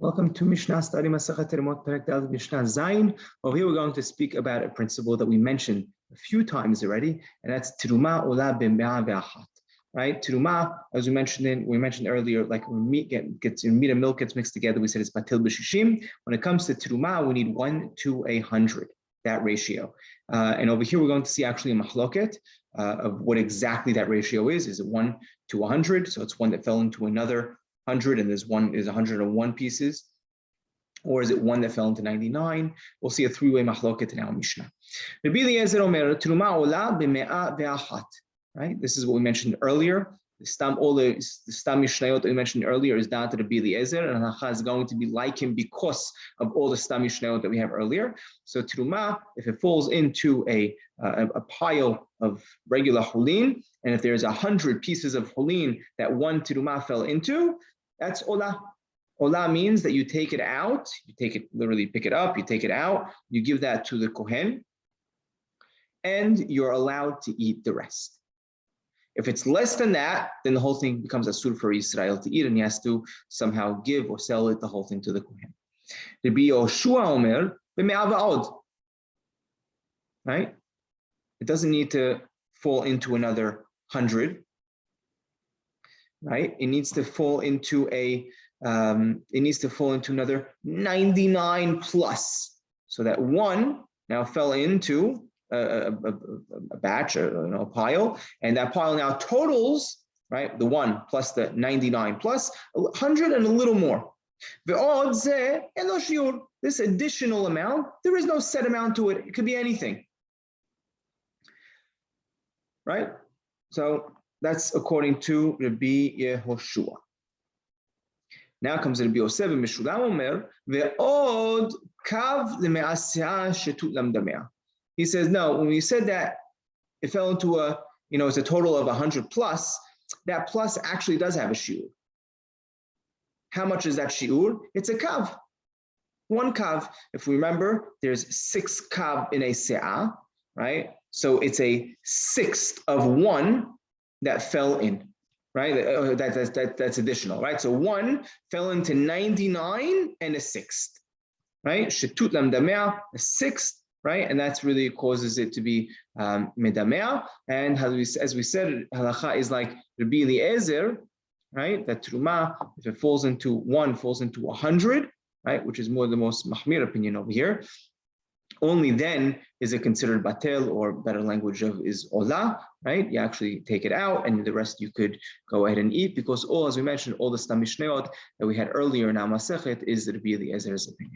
Welcome to Mishna study Masachet Terumot Perek Daled Mishna Zayin. Over here, we're going to speak about a principle that we mentioned a few times already, and that's Teruma Ola B'Me'a Ve'Achat. Right? Teruma, as we mentioned earlier, like when meat and milk gets mixed together, we said it's batil b'shishim. When it comes to Teruma, we need 1 to 100, that ratio. And over here, we're going to see actually a mahloket of what exactly that ratio is. Is it 1 to 100? So it's one that fell into another 100, and there's 101 pieces, or is it one that fell into 99? We'll see a three-way mahloket in our Mishna. Rabbi Eliezer Omer, Teruma ola b'me'a ve'achat. Right? This is what we mentioned earlier. The stam mishnayot that we mentioned earlier is down to Rabbi Eliezer, and halacha is going to be like him because of all the stam mishnayot that we have earlier. So teruma, if it falls into a pile of regular hulin, and if there's 100 pieces of hulin that one teruma fell into, that's ola. Ola means that you take it out, literally pick it up, you take it out, you give that to the kohen, and you're allowed to eat the rest. If it's less than that, then the whole thing becomes asur for Israel to eat, and he has to somehow give or sell it, the whole thing, to the kohen. Rabbi Yoshua Omer, b'me'a va'od. Right? It doesn't need to fall into another 100. Right? It needs to fall into another 99 plus. So that one now fell into a batch, a pile, and that pile now totals, right, the 1 plus the 99 plus 100 and a little more. This additional amount, there is no set amount to it. It could be anything. Right? So that's according to Rabbi Yehoshua. Now comes Rabbi Yosef and Meshulam Omer, ve'od kav le'me'asea shetut lamdamea. He says, no, when we said that it fell into it's a total of 100 plus, that plus actually does have a shiur. How much is that shiur? It's a kav. 1 kav. If we remember, there's 6 kav in a se'ah, right? So it's a 1/6 of 1 that fell in, right? That's additional, right? So 1 fell into 99 and a 1/6, right? Shetut lamdamea, a 1/6. Right, and that's really causes it to be medamea. And as we said, halacha is like Rabbi Eliezer, right? That teruma, if it falls into 1, falls into 100, right? Which is more the most mahmir opinion over here. Only then is it considered batel, or better language of is ola, right? You actually take it out, and the rest you could go ahead and eat, because all, as we mentioned, all the stam mishnayot that we had earlier in our masechet is Rabbi Eliezer's opinion.